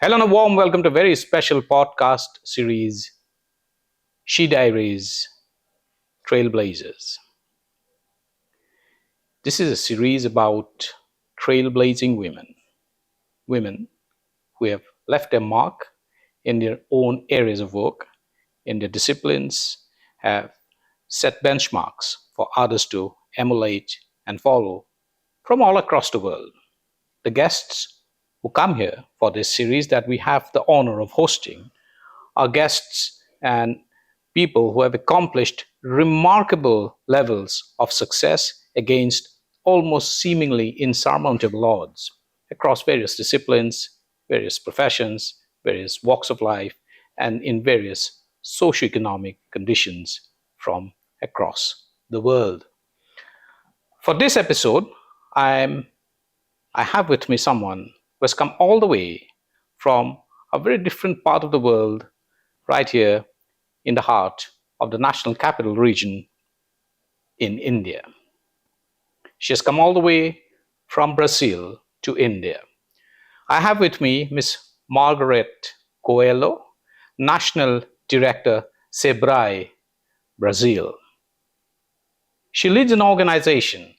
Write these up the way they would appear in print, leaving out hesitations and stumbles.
Hello and a warm welcome to a very special podcast series, SheDiaries Trailblazers. This is a series about trailblazing women who have left their mark in their own areas of work, in their disciplines, have set benchmarks for others to emulate and follow from all across the world. The guests who come here for this series that we have the honor of hosting are guests and people who have accomplished remarkable levels of success against almost seemingly insurmountable odds across various disciplines, various professions, various walks of life, and in various socioeconomic conditions from across the world. For this episode, I have with me someone who has come all the way from a very different part of the world right here in the heart of the national capital region in India. She has come all the way from Brazil to India. I have with me Miss Margarete Coelho, National Director Sebrae, Brazil. She leads an organization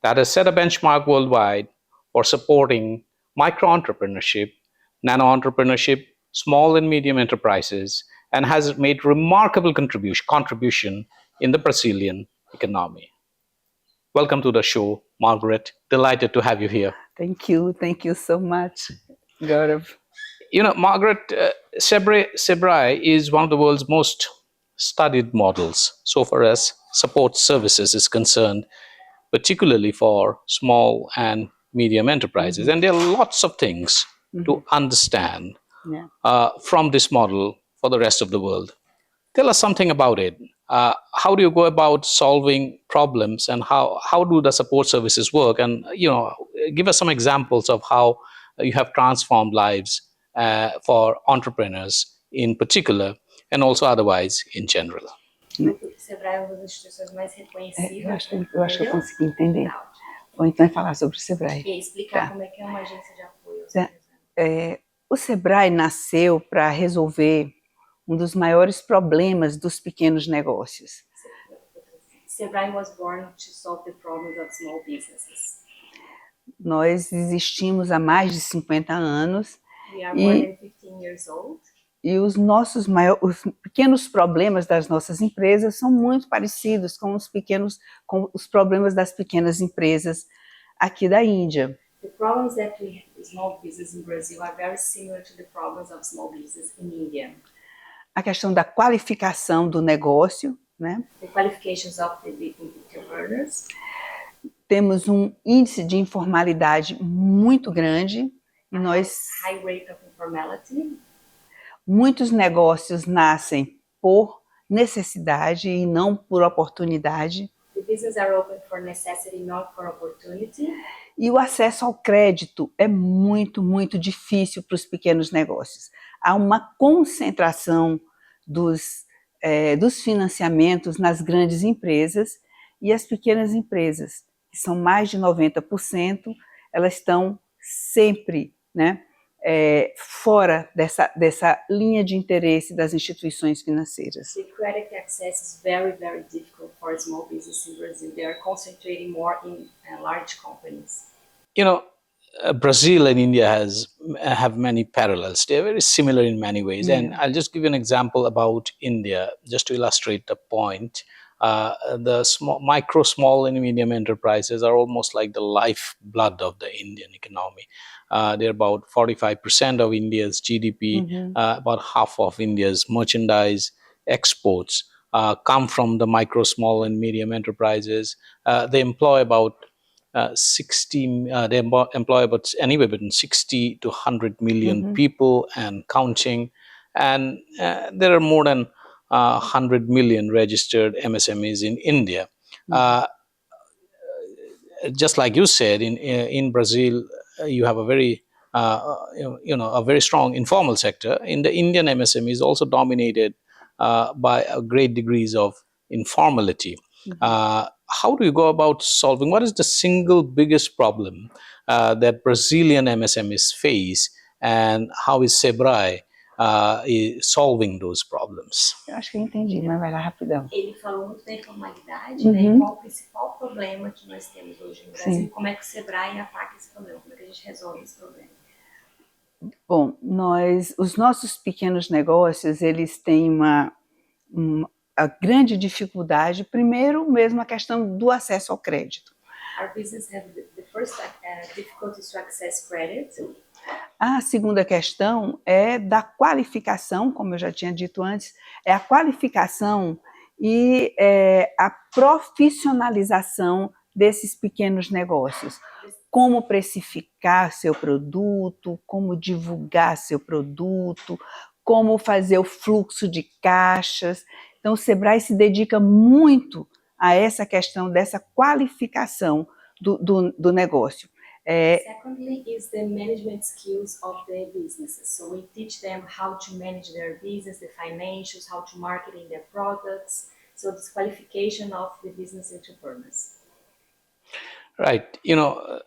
that has set a benchmark worldwide for supporting micro-entrepreneurship, nano-entrepreneurship, small and medium enterprises, and has made remarkable contribution in the Brazilian economy. Welcome to the show, Margaret. Delighted to have you here. Thank you. Thank you so much, Gaurav. You know, Margaret, Sebrae is one of the world's most studied models so far as support services is concerned, particularly for small and medium enterprises. And there are lots of things to understand from this model for the rest of the world. Tell us something about it. How do you go about solving problems, and how do the support services work? And give us some examples of how you have transformed lives for entrepreneurs in particular, and also otherwise in general. Sebrae é uma das instituições mais reconhecidas. Eu acho que eu consegui entender. Ou então falar sobre o Sebrae. E explicar como é que é uma agência de apoio. O Sebrae nasceu para resolver um dos maiores problemas dos pequenos negócios. Sebrae was born to solve the problems of small businesses. Nós existimos há mais de 50 anos. We are more than 15 years old. E os pequenos problemas das nossas empresas são muito parecidos com os problemas das pequenas empresas aqui da Índia. The problems that we small business in Brazil are very similar to the problems of small business in India. A questão da qualificação do negócio, né? The qualifications of the entrepreneurs. Temos um índice de informalidade muito grande e high rate of informality. Muitos negócios nascem por necessidade e não por oportunidade. The businesses are open for necessity, not for opportunity. E o acesso ao crédito é muito, muito difícil para os pequenos negócios. Há uma concentração dos financiamentos nas grandes empresas, e as pequenas empresas, que são mais de 90%, elas estão sempre, né, fora dessa linha de interesse das instituições financeiras. The credit access is very, very difficult for small business in Brazil. They are concentrating more in large companies. You know, Brazil and India have many parallels. They are very similar in many ways. Yeah. And I'll just give you an example about India, just to illustrate the point. The small and medium enterprises are almost like the lifeblood of the Indian economy. They're about 45% of India's GDP, about half of India's merchandise exports come from the micro, small, and medium enterprises. They employ about anywhere between 60 to 100 million people and counting. And there are more than 100 million registered MSMEs in India. Just like you said, in Brazil, you have a very a very strong informal sector. In the Indian MSME is also dominated by great degrees of informality. How do you go about solving? What is the single biggest problem that Brazilian MSMEs face, and how is Sebrae is solving those problems? Eu acho que eu entendi, mas vai lá rapidão. Ele falou muito da informalidade, né, e qual o principal problema que nós temos hoje no Brasil, Sim. e como é que o Sebrae ataca esse problema, como é que a gente resolve esse problema. Bom, os nossos pequenos negócios, eles têm a grande dificuldade, primeiro mesmo a questão do acesso ao crédito. Our business have the first difficulties to access credit. A segunda questão é da qualificação, como eu já tinha dito antes, é a qualificação e a profissionalização desses pequenos negócios. Como precificar seu produto, como divulgar seu produto, como fazer o fluxo de caixas. Então, o Sebrae se dedica muito a essa questão dessa qualificação do negócio. Secondly is the management skills of the businesses. So we teach them how to manage their business, the financials, how to market their products. So this qualification of the business entrepreneurs. Right. You know,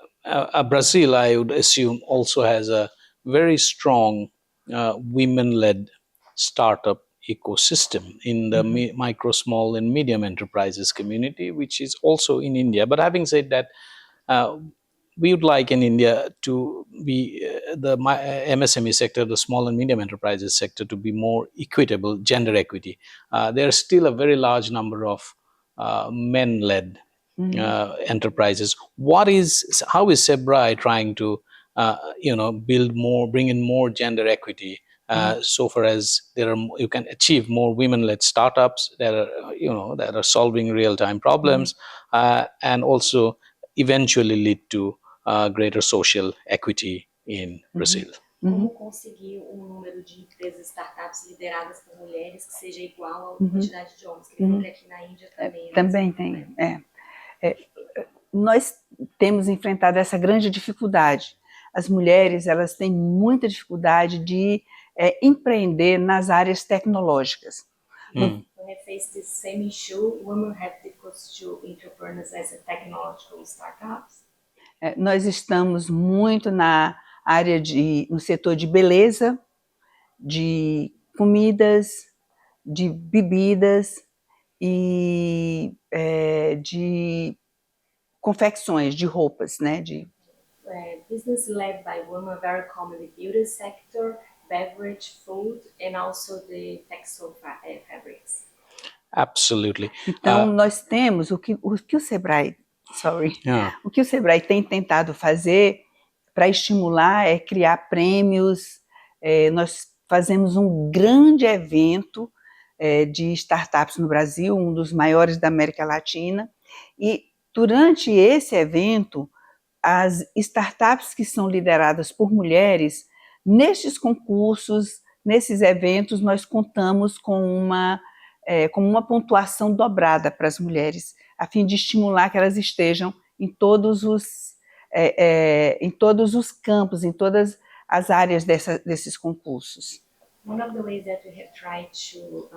Brazil, I would assume, also has a very strong women-led startup ecosystem in the micro, small, and medium enterprises community, which is also in India. But having said that, we would like in India to be the MSME sector, the small and medium enterprises sector, to be more equitable, gender equity. There's still a very large number of men-led enterprises. How is Sebrae trying to bring in more gender equity so far as you can achieve more women-led startups that are solving real-time problems and also eventually lead to greater social equity in Brazil? Como conseguir número de empresas, startups lideradas por mulheres que seja igual à quantidade de homens? Que ele falou que aqui na Índia também. Também tem. Nós temos enfrentado essa grande dificuldade. As mulheres, elas têm muita dificuldade de empreender nas áreas tecnológicas. We have faced this same issue. Women have difficulty to entrepreneurs as a technological startups. Nós estamos muito no setor de beleza, de comidas, de bebidas e de confecções, de roupas, né? Business led by women very common in the beauty sector, beverage, food, and also the textile fabrics. Absolutely. Então, nós temos o que o Sebrae, o que o Sebrae tem tentado fazer para estimular é criar prêmios. Nós fazemos um grande evento de startups no Brasil, um dos maiores da América Latina, e durante esse evento, as startups que são lideradas por mulheres, nestes concursos, nesses eventos, nós contamos com uma pontuação dobrada para as mulheres, a fim de estimular que elas estejam em todos os campos, em todas as áreas desses concursos. One of the ways that we have tried to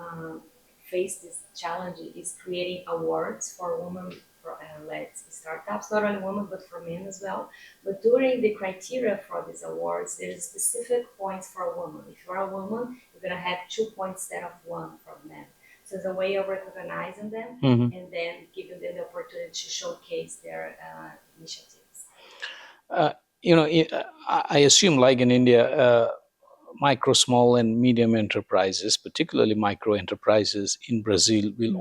face this challenge is creating awards for women-led startups, not only women but for men as well. But during the criteria for these awards, there's specific points for a woman. If you're a woman, you're going to have 2 points instead of 1 for men. So it's a way of recognizing them and then giving them the opportunity to showcase their initiatives. I assume, like in India, micro, small, and medium enterprises, particularly micro enterprises in Brazil, would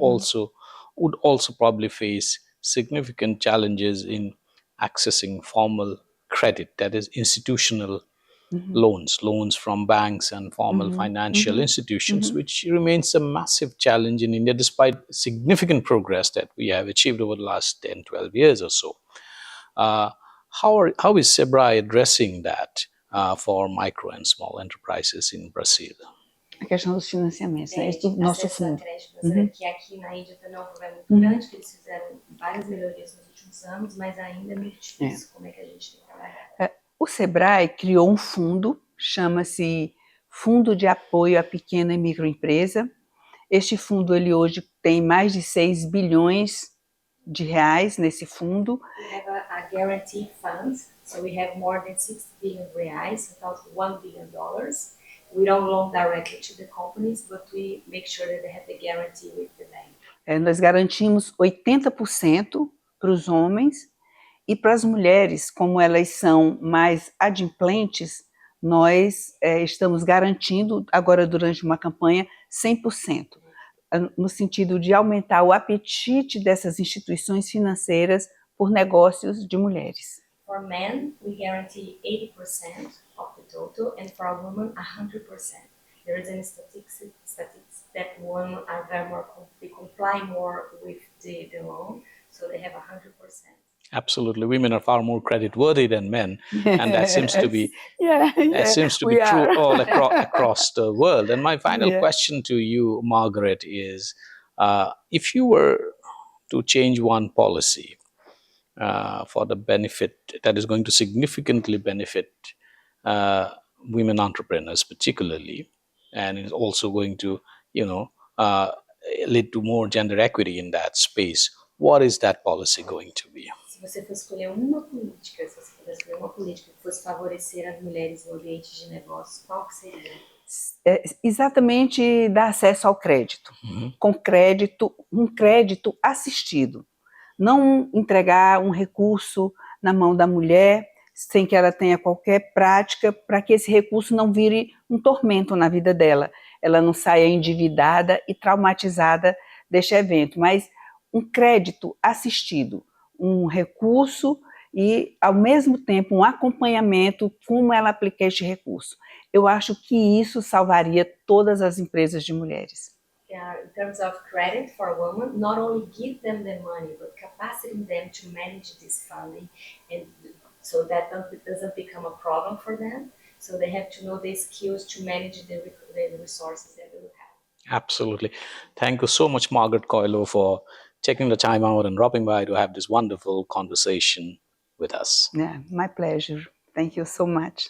also probably face significant challenges in accessing formal credit, that is institutional loans from banks and formal financial institutions, which remains a massive challenge in India despite significant progress that we have achieved over the last 10, 12 years or so. How is Sebrae addressing that for micro and small enterprises in Brazil? A questão dos financiamentos, né? Isso do nosso fundo. Que aqui na Índia também é um problema muito grande, que eles fizeram várias melhorias nos últimos anos, mas ainda é muito difícil. Como é que a gente tem que trabalhar? O Sebrae criou um fundo, chama-se Fundo de Apoio à Pequena e Microempresa. Este fundo, ele hoje tem mais de 6 bilhões de reais nesse fundo. We have a guarantee fund, so we have more than 60 billion reais, about $1 billion. We don't loan directly to the companies, but we make sure that they have the guarantee with the bank. Nós garantimos 80% para os homens e para as mulheres, como elas são mais adimplentes, nós estamos garantindo agora durante uma campanha 100%, no sentido de aumentar o apetite dessas instituições financeiras por negócios de mulheres. For men, we guarantee 80% of the total, and for a woman, 100%. There is a statistics that women are very more, they comply more with the loan, so they have 100%. Absolutely, women are far more credit-worthy than men, and that seems to be We true are. all across the world. And my final Yeah. question to you, Margaret, is if you were to change one policy for the benefit that is going to significantly benefit women entrepreneurs, particularly, and is also going to, lead to more gender equity in that space, what is that policy going to be? Se você fosse escolher uma política, se você pudesse escolher uma política que fosse favorecer as mulheres no ambiente de negócios, qual que seria? Exatamente dar acesso ao crédito, com crédito, um crédito assistido. Não entregar um recurso na mão da mulher sem que ela tenha qualquer prática, para que esse recurso não vire um tormento na vida dela, ela não saia endividada e traumatizada deste evento, mas um crédito assistido, um recurso e, ao mesmo tempo, um acompanhamento como ela aplica este recurso. Eu acho que isso salvaria todas as empresas de mulheres. In terms of credit for women, not only give them the money, but capaciting them to manage this funding, and so that it doesn't become a problem for them. So they have to know the skills to manage the resources that they will have. Absolutely. Thank you so much, Margarete Coelho, for taking the time out and dropping by to have this wonderful conversation with us. Yeah, my pleasure. Thank you so much.